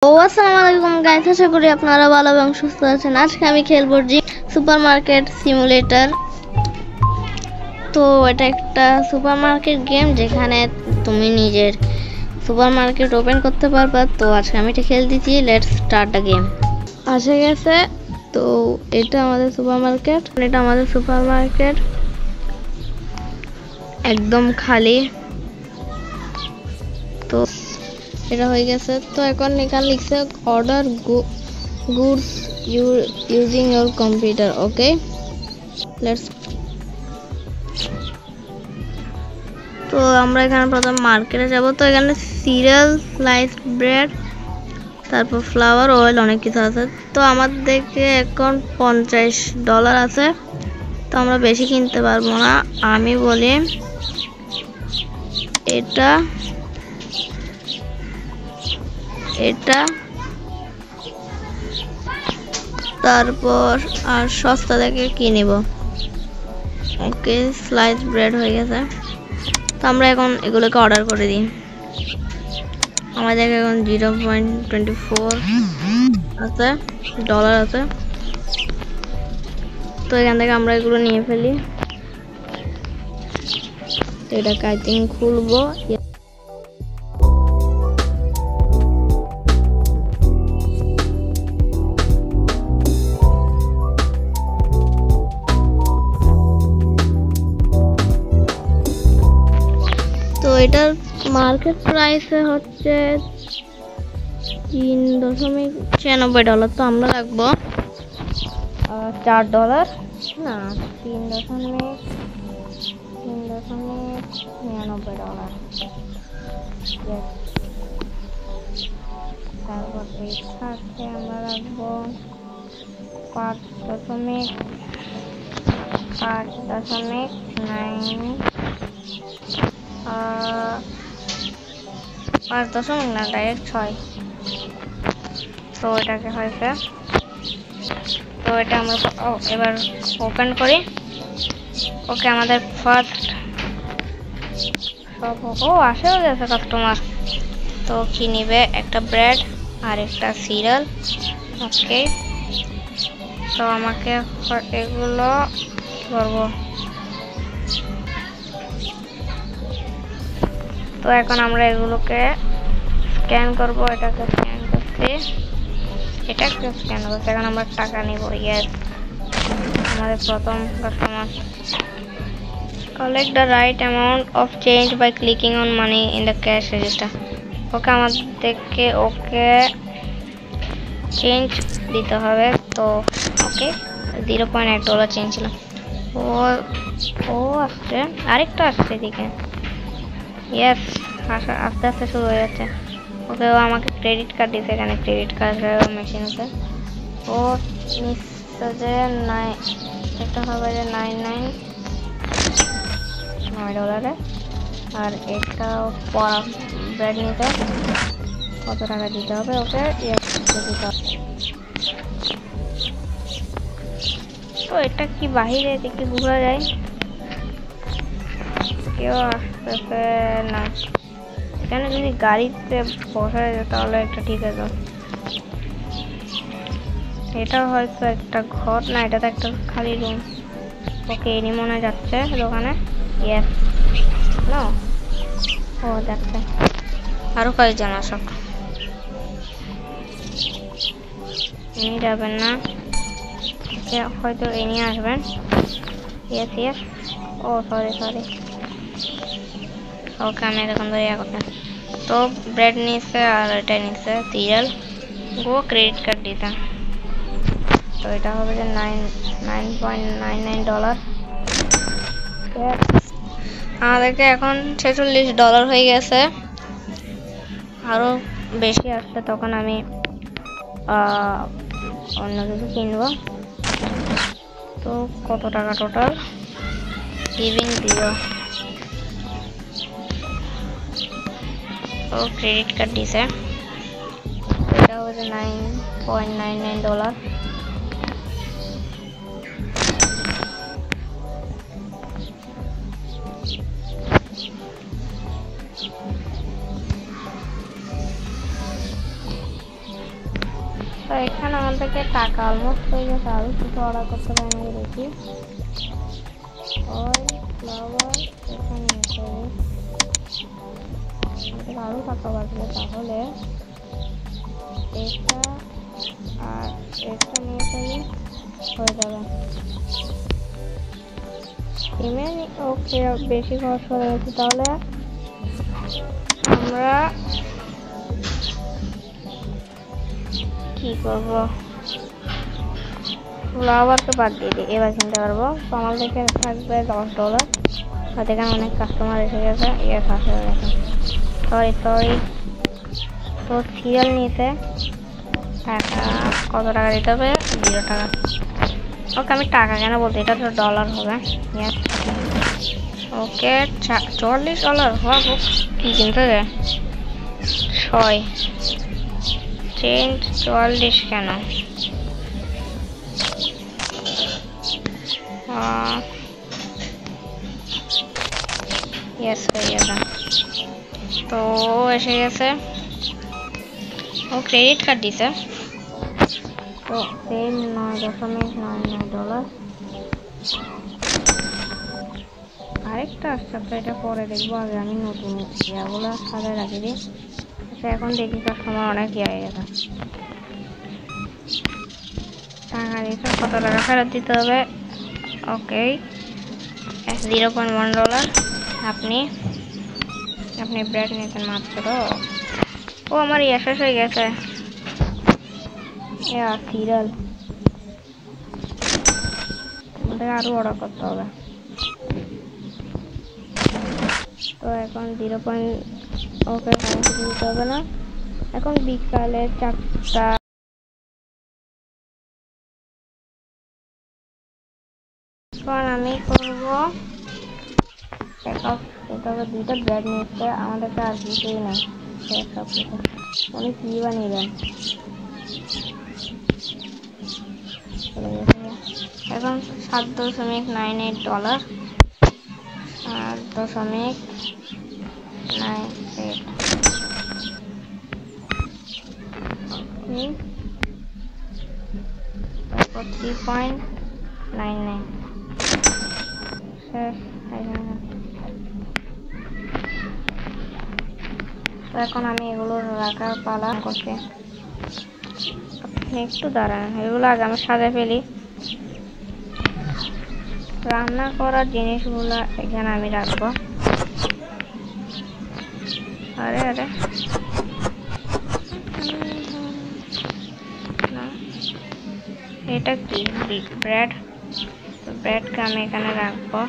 আসসালামু আলাইকুম গাইস, আশা করি আপনারা ভালো এবং সুস্থ আছেন। আজকে আমি খেলবো জি সুপারমার্কেট সিমুলেটর। তো এটা একটা সুপারমার্কেট গেম যেখানে তুমি নিজের সুপারমার্কেট ওপেন করতে পারবা। তো আজকে আমি এটা খেলতেছি। Let's start the game. আসে গেছে। তো এটা আমাদের সুপারমার্কেট একদম খালি। তো এটা হয়ে গেছে। তো এখন এখানে লিখছে order goods using your computer. Okay, let's. তো আমরা এখানে প্রথম মার্কেটে যাব। তো এখানে সিরিয়াল, স্লাইস ব্রেড, তারপর ফ্লাওয়ার, অয়েল, অনেক কিছু আছে। তো আমাদেরকে এখন $50 আছে। তো আমরা বেশি কিনতে পারবো না। আমি বলি এটা তারপর আর সস্তা দেখে কিনিব। ওকে, স্লাইস ব্রেড হয়ে গেছে। তো আমরা এখন এগুলোকে অর্ডার করে দিই। আমাদের এখন 0.24 আছে ডলার আছে। তো এখান থেকে আমরা এগুলো নিয়ে ফেলি। এটাকে আই থিঙ্ক খুলবো। তো এটার মার্কেট প্রাইস হচ্ছে $3.96। তো আমরা রাখবো $4 না, $3.99। তারপর এই সাথে আমরা রাখবো 5.9, না ডাইরেক্ট 6। তো এটাকে হয়েছে। তো এটা আমরা এবার ওপেন করি। ওকে, আমাদের ফার্স্ট সব আসেও গেছে কাস্টমার। তো কি নিবে? একটা ব্রেড আর একটা সিরিয়াল। ওকে, তো আমাকে এগুলো করবো। তো এখন আমরা এগুলোকে স্ক্যান করবো। এটাকে স্ক্যান করছি, এটাকে স্ক্যান করছি। এখন আমরা টাকা নিব। ইয়েস, আমাদের প্রথম customer. Collect the right amount of change by clicking on money in the cash register. ওকে, আমাদেরকে চেঞ্জ দিতে হবে। তো ওকে, $0.1 চেঞ্জ ছিল। ও আসছে, আরেকটা আসছে এদিকে। ইয়েস, আস্তে আস্তে শুরু হয়ে যাচ্ছে। ওকে, ও আমাকে ক্রেডিট কার্ড দিচ্ছে। এখানে ক্রেডিট কার্ড মেশিন আছে। ও নিচ্ছে যে এটা হবে যে $9 আর এটা ব্রেড নিতে কত টাকা দিতে হবে? ওকে, দিতে হবে। তো এটা কি বাহিরে দিকে ঘোরা যায়? কেউ আসতেছে না। এখানে যদি গাড়িতে বসা যায় তাহলে একটা ঠিক আছে। এটা হয়তো একটা ঘর না, এটা তো একটা খালি রুম। ওকে, এনি মনে যাচ্ছে দোকানে। ইয়েস, নো, ও যাচ্ছে। আরো কয়েকজন আসুক। ইনি যাবেন না, হয়তো ইনি আসবেন। ইয়েস, ও সরি। ওকে, আমি এরকম ধরে করতেন। তো ব্রেড নিচ্ছে আর এটা নিচ্ছে সিরিয়াল। গো ক্রেডিট কার্ড দিতে। তো এটা হবে যে $9.99। আমাদেরকে এখন $46 হয়ে গেছে। আরো বেশি আসছে তখন আমি অন্য কিছু কিনবো। তো কত টাকা টোটাল? গিভিং 0। ও ক্রেডিট কার্ড দিছে। এটা হচ্ছে $9.99। তো এখানে আমাদেরকে টাকা অলমোস্ট হয়ে গেছে, আরও কিছু অর্ডার করতে পারি নাকি দেখি। অয়েল ফ্লাওয়ার এখানে এসে আমাদের আরও টাকা বাঁচবে, তাহলে এটা আর এটা নিয়ে ফেলি হয়ে যাবে। ওকে, বেশি খরচ করে গেছি, তাহলে আমরা কি করবো, ফ্লাওয়ারকে বাদ দিয়ে দিই, এবার কিনতে পারবো। তো আমাদেরকে থাকবে $10, আর এখানে অনেক কাস্টমার এসে গেছে। ইয়েস, আসে গেছে, সরি। তো সিরিয়াল নিতে টাকা কত টাকা দিতে হবে? 0 টাকা। ওকে, আমি টাকা কেন বলতে, এটা তো ডলার হবে। ইয়েস, ওকে, $40 হবে। কি কিনতে হবে? 6 চেঞ্জ 44 কেন? ইয়েস, হয়ে গেছে। তো এসে গেছে, ও ক্রেডিট কার্ড দিছে। তো সেম $9.99। আরেকটা আসছে, তো এটা পরে দেখবো, আগে আমি নতুন ইয়াগুলো সাজায় রাখি দিই। এখন দেখি কাস্টমার অনেক ইয়ে হয়ে গেছে। টাকা দিতে কত টাকা ফেরত দিতে হবে? ওকে, $0.1। আপনি ব্রেড নিতেন মাত্র। ও আমার ইয়ে শেষ হয়ে গেছে। সিরিয়াল আমাদের আরো অর্ডার করতে হবে। তো এখন 0. ওকে, দিতে হবে না। এখন বিকালে 4টা। এখন আমি করবো দুইটা ব্রেড নিচ্ছে, আমাদের আর কিছুই নেই। সব কিছু উনি কি বানিয়েছেন। এখন $7.98, $7.98। তারপর 3.99 শেষ। তো এখন আমি এগুলো রাখার পালা করছি। একটু দাঁড়ান, এগুলো আগে আমি সাজায় ফেলি। রান্না করার জিনিসগুলো এখানে আমি রাখবো। আরে না, এটা কি? ব্রেডকে আমি এখানে রাখবো।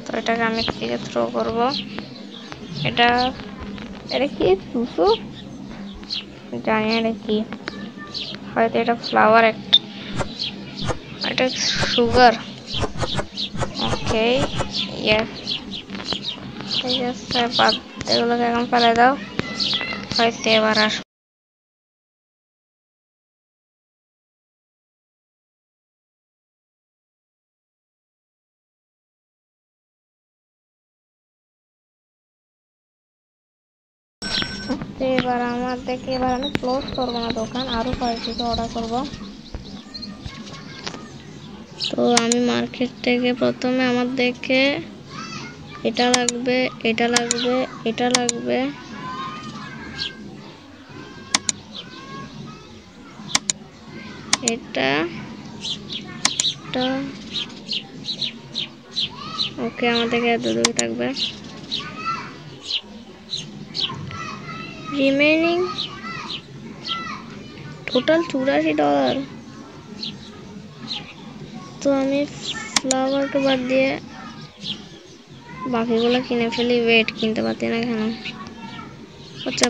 তো এটাকে আমি থেকে থ্রো করবো। এটা কি সুসু? জানি না এটা কি, হয়তো এটা ফ্লাওয়ার, এটা সুগার। ওকে, ইয়েস, ঠিক আছে। বাদ এগুলোকে এখন ফেলে দাও, হয়তো এবার আসো। এবার আমি ক্লোজ করবো না দোকান, আরো কয়েকদিকে অর্ডার করবো। তো আমি মার্কেট থেকে প্রথমে আমাদেরকে এটা লাগবে, এটা লাগবে, এটা লাগবে, এটা ওকে, আমাদেরকে এত দূরে থাকবে। Remaining total $84। তো আমি ফ্লাওয়ারটা বাদ দিয়ে বাকিগুলো কিনে ফেলি। ওয়েট, কিনতে পারতি না কেন? আচ্ছা,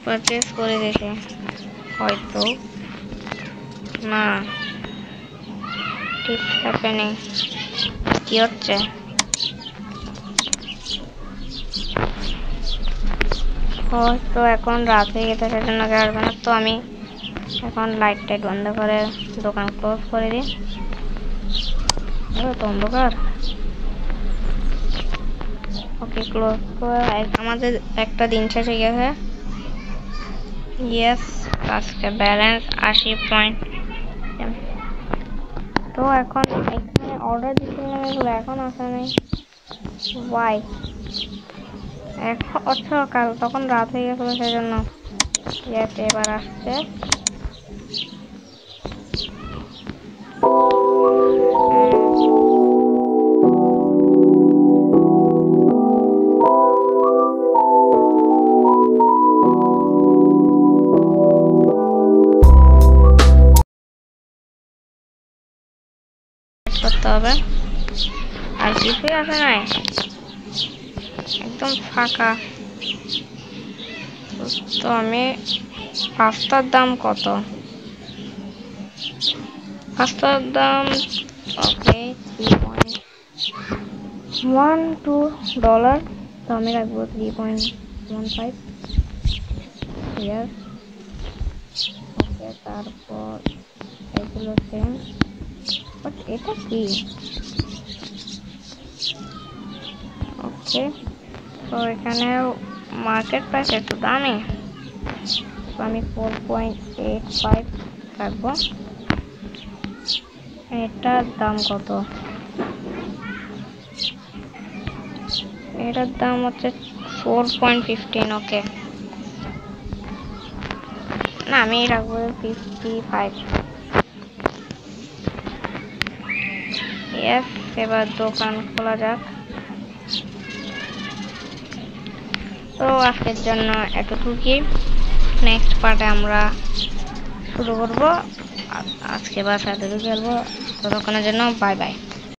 পারচেস করে দেখে হয়তো না, ঠিক হ্যাপেনিং কি হচ্ছে? তো এখন রাত হয়ে গেছে, সেজন্য আসবে না। তো আমি এখন লাইট বন্ধ করে দোকান ক্লোজ করে দিই। তো অন্ধকার। ওকে ক্লোজ। তো আমাদের একটা দিন শেষ হয়ে গেছে। ইয়েস, আজকে ব্যালেন্স 80 পয়েন্ট। তো এখন এখানে অর্ডার দিতে এখন আসে নাই, ওয়াই? এখন আচ্ছা কাল তখন রাত হয়ে গেছিল সেজন্য। ইয়েস, এবার আসছে। করতে হবে, আর কিছুই আসে নাই, একদম ফাঁকা। তো আমি পাস্তার দাম কত? পাস্তার দাম ওকে $3.12। তো আমি রাখবো 3.15। ইয়াস, ওকে। তারপর এগুলো সেম, বাট এটা কি? ওকে, তো এখানে মার্কেট প্রাইস একটু দামি, তো আমি 4.85 রাখবো। এটার দাম কত? এটার দাম হচ্ছে 4.15। ওকে, না আমি রাখবো 55। ইয়েস, এবার দোকান খোলা যাক। তো আজকের জন্য এতটুকুই, নেক্সট পার্টে আমরা শুরু করবো। আজকে বাসায় খেলবো। ততক্ষণের জন্য বাই বাই।